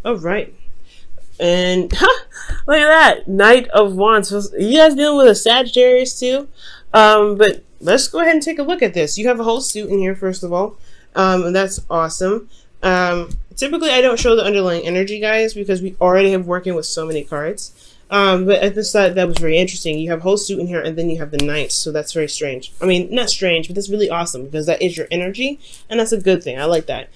All right. And look at that, Knight of Wands. So you guys dealing with a Sagittarius too? But let's go ahead and take a look at this. You have a whole suit in here, first of all, and that's awesome. Typically, I don't show the underlying energy, guys, because we already have working with so many cards. But I just thought that was very interesting. You have a whole suit in here, and then you have the Knight, so that's very strange. I mean, not strange, but that's really awesome because that is your energy, and that's a good thing. I like that.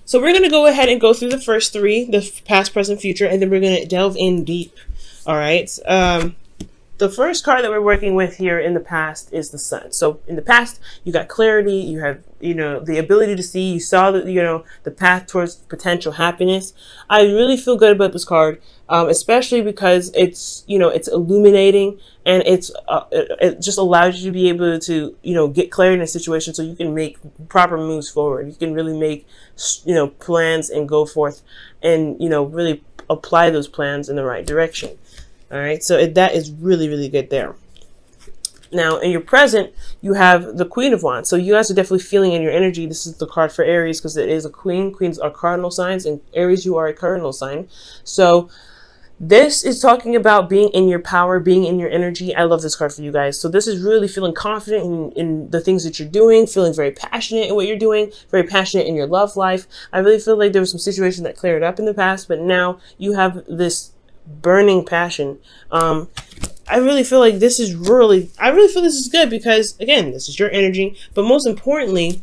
So we're going to go ahead and go through the first three, the past, present, future, and then we're going to delve in deep. All right. The first card that we're working with here in the past is the Sun. So in the past, you got clarity, you have, the ability to see, you saw the path towards potential happiness. I really feel good about this card, especially because it's, it's illuminating, and it just allows you to be able to, get clarity in a situation so you can make proper moves forward. You can really make, plans and go forth and, really apply those plans in the right direction. All right, so that is really, really good there. Now, in your present, you have the Queen of Wands. So you guys are definitely feeling in your energy. This is the card for Aries because it is a queen. Queens are cardinal signs, and Aries, you are a cardinal sign. So this is talking about being in your power, being in your energy. I love this card for you guys. So this is really feeling confident in the things that you're doing, feeling very passionate in what you're doing, very passionate in your love life. I really feel like there was some situation that cleared up in the past, but now you have this burning passion. I really feel like this is I really feel this is good because, again, this is your energy, but most importantly,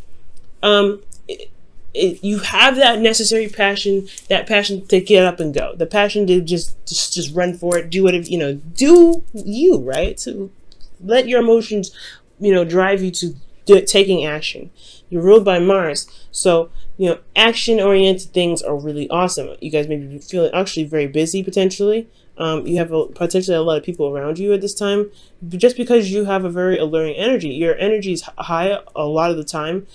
you have that necessary passion, that passion to get up and go, the passion to just run for it, do whatever, do you, right? To let your emotions, drive you to taking action. You're ruled by Mars, so action-oriented things are really awesome. You guys may be feeling actually very busy potentially. You have potentially a lot of people around you at this time, just because you have a very alluring energy. Your energy is high a lot of the time,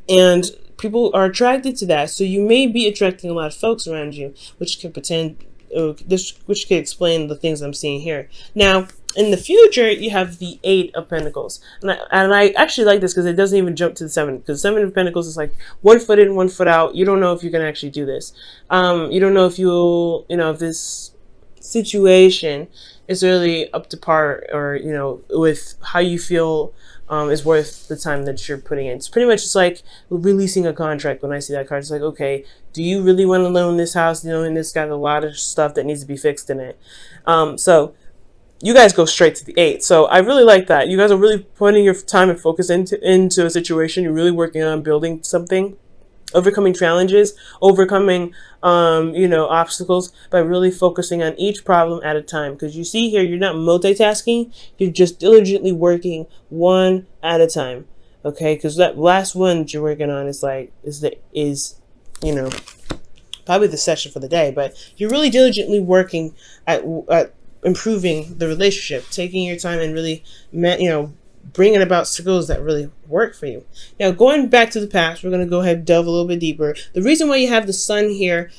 and people are attracted to that. So you may be attracting a lot of folks around you, which could which could explain the things I'm seeing here. Now, in the future, you have the Eight of Pentacles. And I actually like this because it doesn't even jump to the Seven. Because Seven of Pentacles is like 1 foot in, 1 foot out. You don't know if you can actually do this. You don't know if if this situation is really up to par, or, with how you feel is worth the time that you're putting in. It's pretty much just like releasing a contract. When I see that card, it's like, okay, do you really want to loan this house? And it's got a lot of stuff that needs to be fixed in it. So you guys go straight to the 8. So I really like that. You guys are really putting your time and focus into a situation. You're really working on building something, overcoming challenges, overcoming, obstacles by really focusing on each problem at a time. Because you see here, you're not multitasking. You're just diligently working one at a time. Okay, because that last one that you're working on is probably the session for the day. But you're really diligently working at improving the relationship, taking your time and really, bringing about skills that really work for you. Now, going back to the past, we're going to go ahead and delve a little bit deeper. The reason why you have the Sun here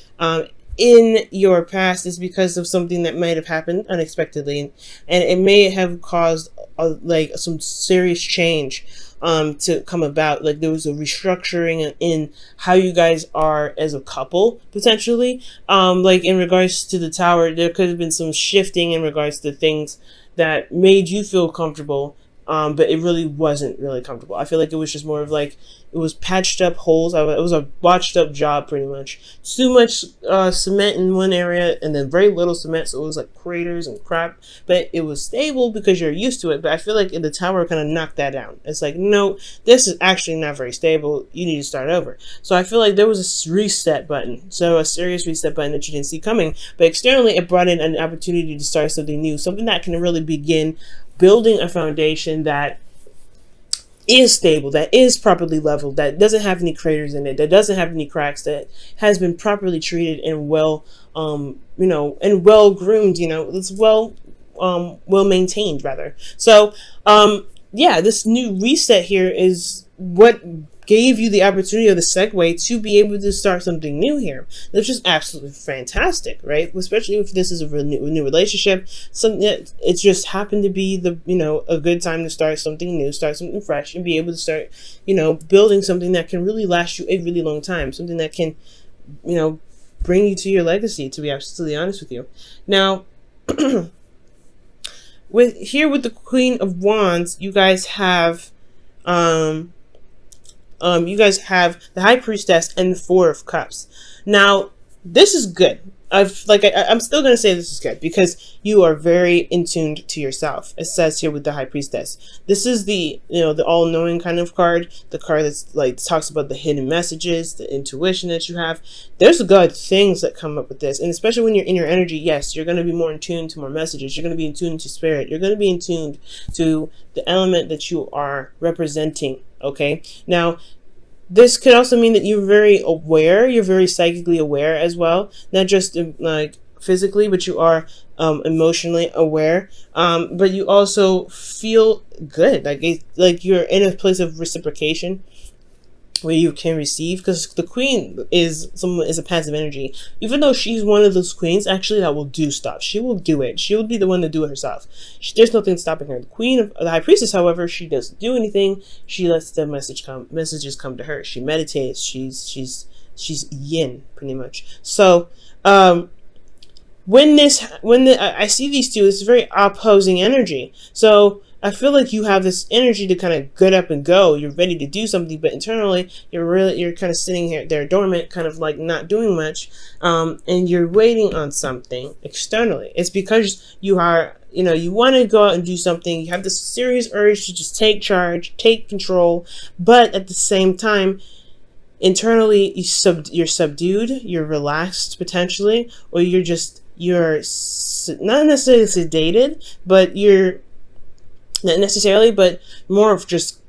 in your past is because of something that might have happened unexpectedly, and it may have caused some serious change to come about. Like there was a restructuring in how you guys are as a couple, potentially. Like in regards to the Tower, there could have been some shifting in regards to things that made you feel comfortable, but it really wasn't really comfortable. I feel like it was just more of like, it was patched up holes. It was a botched up job, pretty much. Too much cement in one area and then very little cement, so it was like craters and crap. But it was stable because you're used to it. But I feel like in the Tower kind of knocked that down. It's like, no, this is actually not very stable. You need to start over. So I feel like there was a reset button. So a serious reset button that you didn't see coming. But externally, it brought in an opportunity to start something new. Something that can really begin building a foundation that is stable, that is properly leveled, that doesn't have any craters in it, that doesn't have any cracks, that has been properly treated and well, and well groomed, it's well maintained rather. So, yeah, this new reset here is what gave you the opportunity or the segue to be able to start something new here. That's just absolutely fantastic, right? Especially if this is a new relationship. Something that it just happened to be the, a good time to start something new, start something fresh, and be able to start, building something that can really last you a really long time. Something that can, bring you to your legacy, to be absolutely honest with you. Now, with the Queen of Wands, you guys have the High Priestess and the Four of Cups. Now, this is good. I'm still going to say this is good because you are very in tuned to yourself. It says here with the High Priestess. This is the all-knowing kind of card. The card that's talks about the hidden messages, the intuition that you have. There's good things that come up with this. And especially when you're in your energy, yes, you're going to be more in tune to more messages. You're going to be in tune to spirit. You're going to be in tune to the element that you are representing. Okay? Now, this could also mean that you're very aware, you're very psychically aware as well, not just physically, but you are emotionally aware, but you also feel good, like you're in a place of reciprocation where you can receive, because the Queen is a passive energy. Even though she's one of those queens actually that will do stuff, she will do it. She will be the one to do it herself. There's nothing stopping her. The High Priestess, however, she doesn't do anything. She lets the messages come to her. She meditates. She's yin pretty much. So when I see these two, it's very opposing energy. So I feel like you have this energy to kind of get up and go. You're ready to do something, but internally you're kind of sitting there dormant, kind of like not doing much, and you're waiting on something externally. It's because you are, you want to go out and do something. You have this serious urge to just take charge, take control, but at the same time, internally you're subdued, you're relaxed potentially, or you're not necessarily sedated, but you're not necessarily, but more of just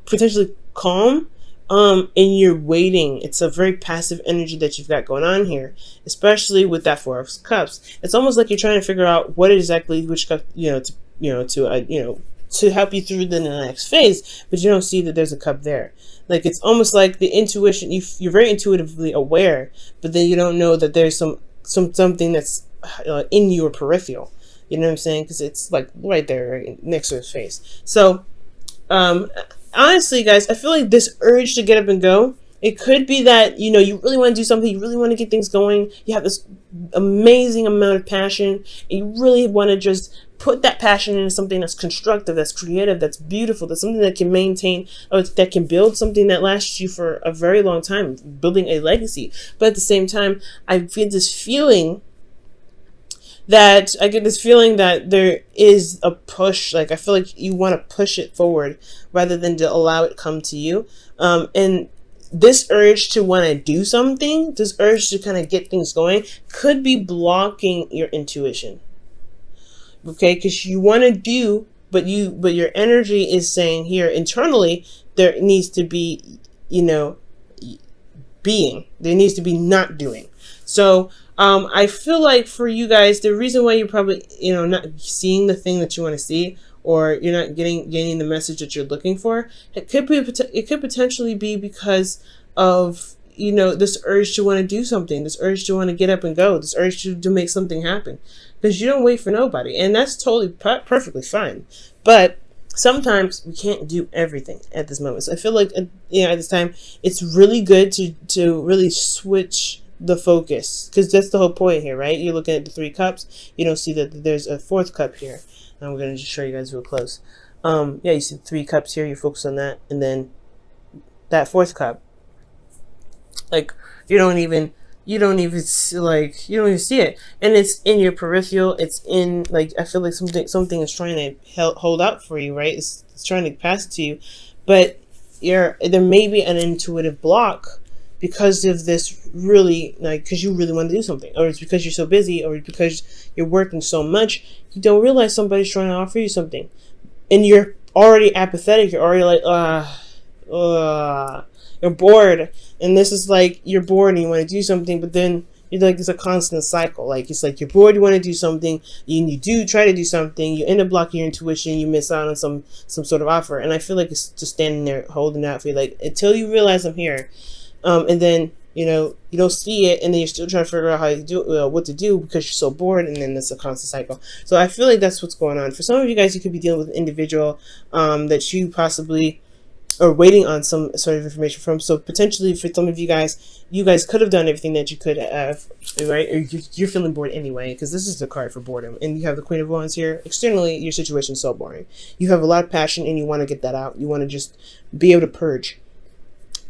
potentially calm, and you're waiting. It's a very passive energy that you've got going on here, especially with that Four of Cups. It's almost like you're trying to figure out which cup, to help you through the next phase, but you don't see that there's a cup there. Like, it's almost like the intuition, you're very intuitively aware, but then you don't know that there's something that's in your peripheral. You know what I'm saying? Because it's like right there, right next to his face. So, honestly, guys, I feel like this urge to get up and go, it could be that, you really want to do something, you really want to get things going, you have this amazing amount of passion, and you really want to just put that passion into something that's constructive, that's creative, that's beautiful, that's something that can maintain, or that can build something that lasts you for a very long time, building a legacy. But at the same time, I get this feeling that there is a push. Like, I feel like you want to push it forward rather than to allow it come to you. And this urge to want to do something, this urge to kind of get things going, could be blocking your intuition. Okay, because you want to do, but your energy is saying here internally there needs to be, being. There needs to be not doing. So I feel like for you guys, the reason why you're probably, not seeing the thing that you want to see, or you're not getting the message that you're looking for, it could potentially be because of, this urge to want to do something, this urge to want to get up and go, this urge to make something happen, because you don't wait for nobody, and that's totally perfectly fine. But sometimes we can't do everything at this moment. So I feel like, at this time, it's really good to really switch the focus, because that's the whole point here, right? You're looking at the 3 cups. You don't see that there's a 4th cup here. And I'm going to just show you guys real close. You see 3 cups here. You focus on that, and then that 4th cup. Like, you don't even see it, and it's in your peripheral. It's in, like, I feel like something is trying to hold out for you, right? It's trying to pass it to you, but there may be an intuitive block because of this, really, like, because you really want to do something, or it's because you're so busy, or because you're working so much, you don't realize somebody's trying to offer you something, and you're already apathetic. You're already like, you're bored, and this is like, you're bored and you want to do something, but then like it's a constant cycle. Like it's like you're bored, you want to do something, you do try to do something, you end up blocking your intuition, you miss out on some sort of offer. And I feel like it's just standing there holding out for you, like until you realize I'm here. And then you don't see it, and then you're still trying to figure out how to do what to do because you're so bored, and then it's a constant cycle. So I feel like that's what's going on for some of you guys. You could be dealing with an individual that you possibly or waiting on some sort of information from. So potentially for some of you guys could have done everything that you could have, right? Or you're feeling bored anyway, because this is the card for boredom. And you have the Queen of Wands here. Externally, your situation is so boring. You have a lot of passion and you want to get that out. You want to just be able to purge.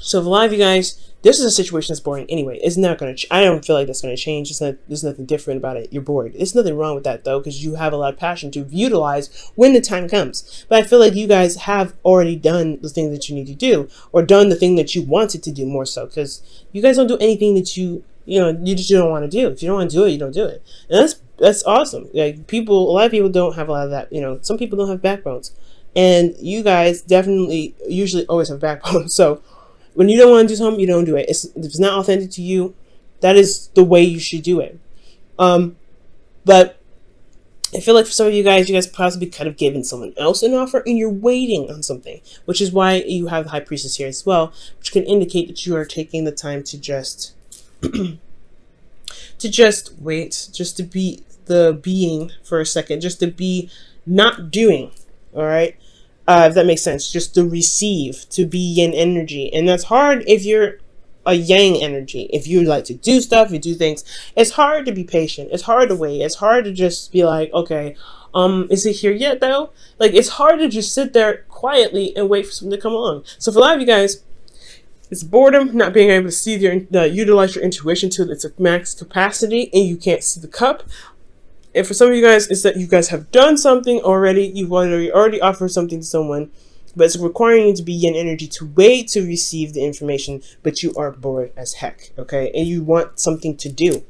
So for a lot of you guys, this is a situation that's boring anyway. It's not going to, I don't feel like that's going to change. There's nothing different about it. You're bored. There's nothing wrong with that though, because you have a lot of passion to utilize when the time comes. But I feel like you guys have already done the thing that you need to do, or done the thing that you wanted to do more so, because you guys don't do anything that you just don't want to do. If you don't want to do it, you don't do it. And that's awesome. Like a lot of people don't have a lot of that. Some people don't have backbones, and you guys definitely usually always have backbones. So when you don't want to do something, you don't do it. If it's not authentic to you, that is the way you should do it. But I feel like for some of you guys possibly could have given someone else an offer and you're waiting on something, which is why you have the High Priestess here as well, which can indicate that you are taking the time to just wait, just to be the being for a second, just to be not doing, all right? If that makes sense, just to receive, to be yin energy. And that's hard if you're a yang energy. If you like to do stuff, you do things, it's hard to be patient. It's hard to wait. It's hard to just be like, okay, is it here yet though? Like, it's hard to just sit there quietly and wait for something to come along. So for a lot of you guys, it's boredom, not being able to see utilize your intuition to its max capacity, and you can't see the cup. And for some of you guys, it's that you guys have done something already. You've already offered something to someone, but it's requiring you to be yin energy to wait to receive the information, but you are bored as heck, okay? And you want something to do.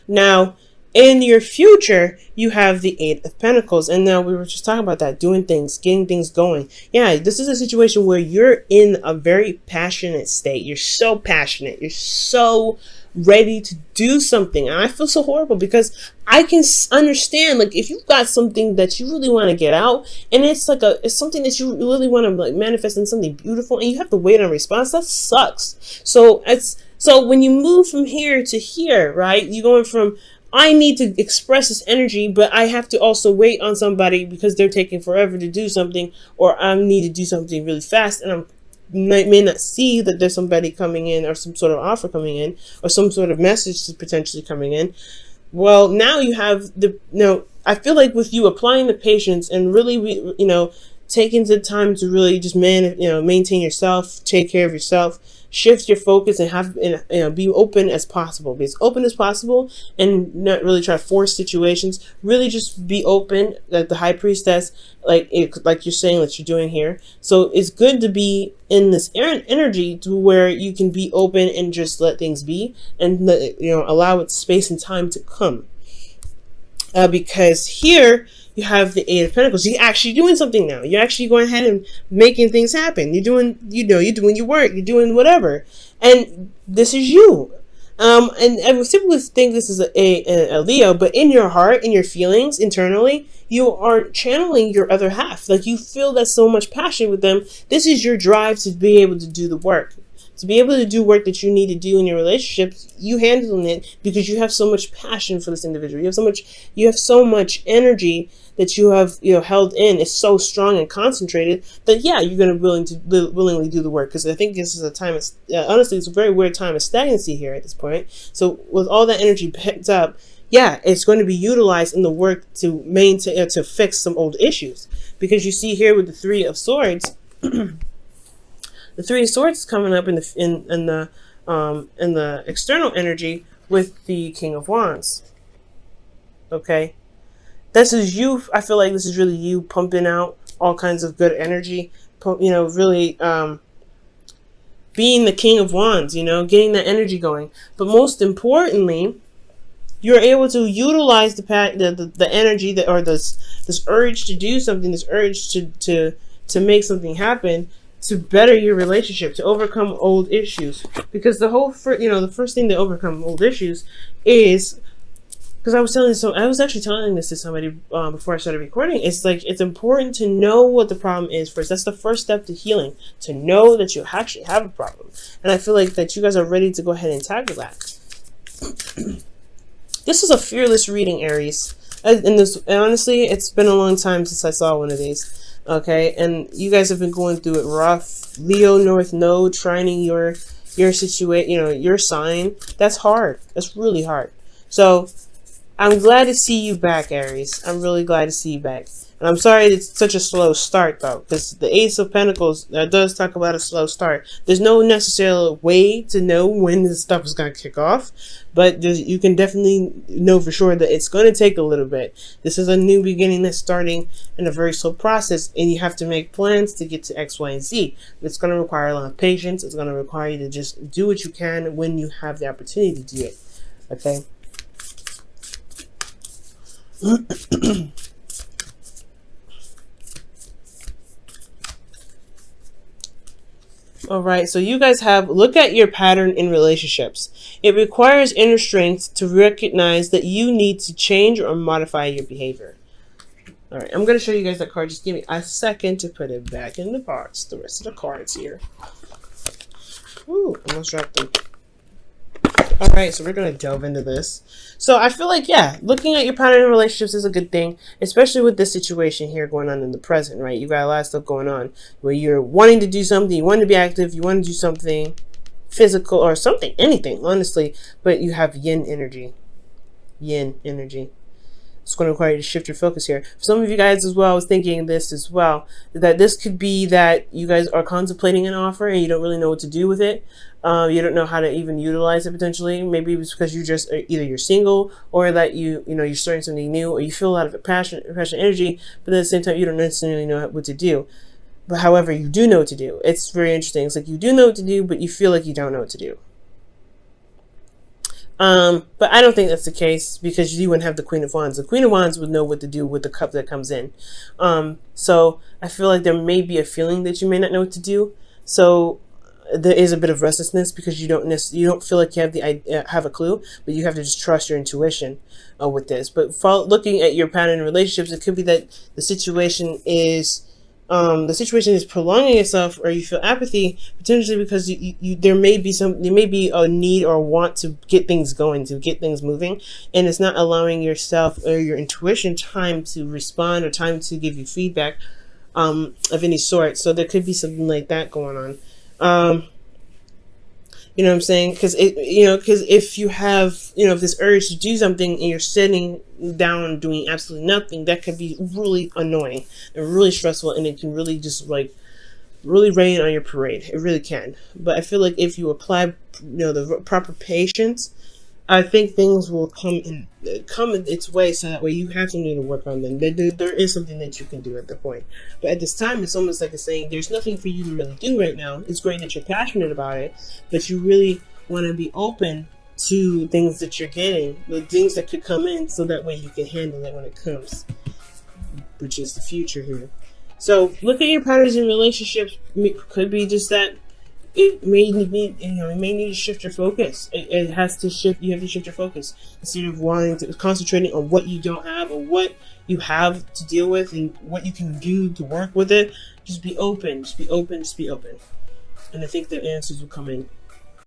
Now, in your future, you have the Eight of Pentacles. And now we were just talking about that, doing things, getting things going. Yeah, this is a situation where you're in a very passionate state. You're so passionate. You're so ready to do something. And I feel so horrible because I can understand, like, if you've got something that you really want to get out, and it's something that you really want to like manifest in something beautiful, and you have to wait on a response, that sucks. So when you move from here to here, right, you're going from, I need to express this energy, but I have to also wait on somebody because they're taking forever to do something, or I need to do something really fast, and may not see that there's somebody coming in, or some sort of offer coming in, or some sort of message potentially coming in. Well, now you have I feel like with you applying the patience and really, taking the time to really just maintain yourself, take care of yourself, shift your focus, and have be open as possible. Be as open as possible, and not really try to force situations. Really, just be open, like the High Priestess, like you're saying that you're doing here. So it's good to be in this energy to where you can be open and just let things be, and allow it space and time to come. Because here you have the Eight of Pentacles. You're actually doing something now. You're actually going ahead and making things happen. You're doing your work. You're doing whatever. And this is you. And I would typically think this is a Leo, but in your heart, in your feelings, internally, you are channeling your other half. Like, you feel that so much passion with them. This is your drive to be able to do the work. To be able to do work that you need to do in your relationships, you handling it because you have so much passion for this individual. You have so much energy that you have held in. It's so strong and concentrated that you're going to willingly do the work. Because I think this is a time. Honestly, it's a very weird time of stagnancy here at this point. So with all that energy picked up, it's going to be utilized in the work to maintain to fix some old issues. Because you see here with the Three of Swords. The Three of Swords is coming up in the external energy with the King of Wands. Okay, this is you. I feel like this is really you pumping out all kinds of good energy. Really being the King of Wands. Getting that energy going. But most importantly, you're able to utilize the energy or this urge to do something, this urge to make something happen, to better your relationship, to overcome old issues. Because the whole, the first thing to overcome old issues is, because I was actually telling this to somebody before I started recording. It's like, it's important to know what the problem is first. That's the first step to healing, to know that you actually have a problem. And I feel like that you guys are ready to go ahead and tackle that. This is a fearless reading, Aries. And honestly, it's been a long time since I saw one of these. Okay, and you guys have been going through it rough. Leo North Node trining your situation, your sign. That's hard. That's really hard. So I'm glad to see you back, Aries. I'm really glad to see you back. And I'm sorry it's such a slow start, though, because the Ace of Pentacles does talk about a slow start. There's no necessary way to know when this stuff is going to kick off, but you can definitely know for sure that it's going to take a little bit. This is a new beginning that's starting in a very slow process, and you have to make plans to get to X, Y, and Z. It's going to require a lot of patience. It's going to require you to just do what you can when you have the opportunity to do it. Okay? All right, so you guys look at your pattern in relationships. It requires inner strength to recognize that you need to change or modify your behavior. All right, I'm going to show you guys that card. Just give me a second to put it back in the box. The rest of the cards here. Ooh, almost dropped them. All right, so we're going to delve into this. So I feel like, yeah, looking at your pattern in relationships is a good thing, especially with this situation here going on in the present, right? You got a lot of stuff going on where you're wanting to do something, you want to be active, you want to do something physical or something, anything, honestly, but you have yin energy. Yin energy. It's going to require you to shift your focus here. For some of you guys as well, I was thinking this as well, that this could be that you guys are contemplating an offer and you don't really know what to do with it. You don't know how to even utilize it potentially. Maybe it's because you just either you're single or that you're starting something new, or you feel a lot of passion energy, but at the same time you don't necessarily know what to do. But however, you do know what to do. It's very interesting. It's like you do know what to do, but you feel like you don't know what to do. But I don't think that's the case, because you wouldn't have the Queen of Wands. The Queen of Wands would know what to do with the cup that comes in. So I feel like there may be a feeling that you may not know what to do. So there is a bit of restlessness because you don't feel like you have a clue, but you have to just trust your intuition with this. But looking at your pattern in relationships, it could be that the situation is prolonging itself, or you feel apathy potentially because there may be a need or want to get things going, to get things moving, and it's not allowing yourself or your intuition time to respond or time to give you feedback of any sort. So there could be something like that going on. You know what I'm saying? Because if you have, if this urge to do something and you're sitting down doing absolutely nothing, that could be really annoying and really stressful, and it can really just really rain on your parade. It really can. But I feel like if you apply, the proper patience, I think things will come in its way, so that way you have something to work on. Then there is something that you can do at the point. But at this time, it's almost like it's saying there's nothing for you to really do right now. It's great that you're passionate about it, but you really want to be open to things that you're getting, the things that could come in, so that way you can handle it when it comes, which is the future here. So look at your patterns in relationships. Could be just that. It may need, to shift your focus. It has to shift. You have to shift your focus instead of concentrating on what you don't have or what you have to deal with and what you can do to work with it. Just be open. Just be open. Just be open. And I think the answers will come in.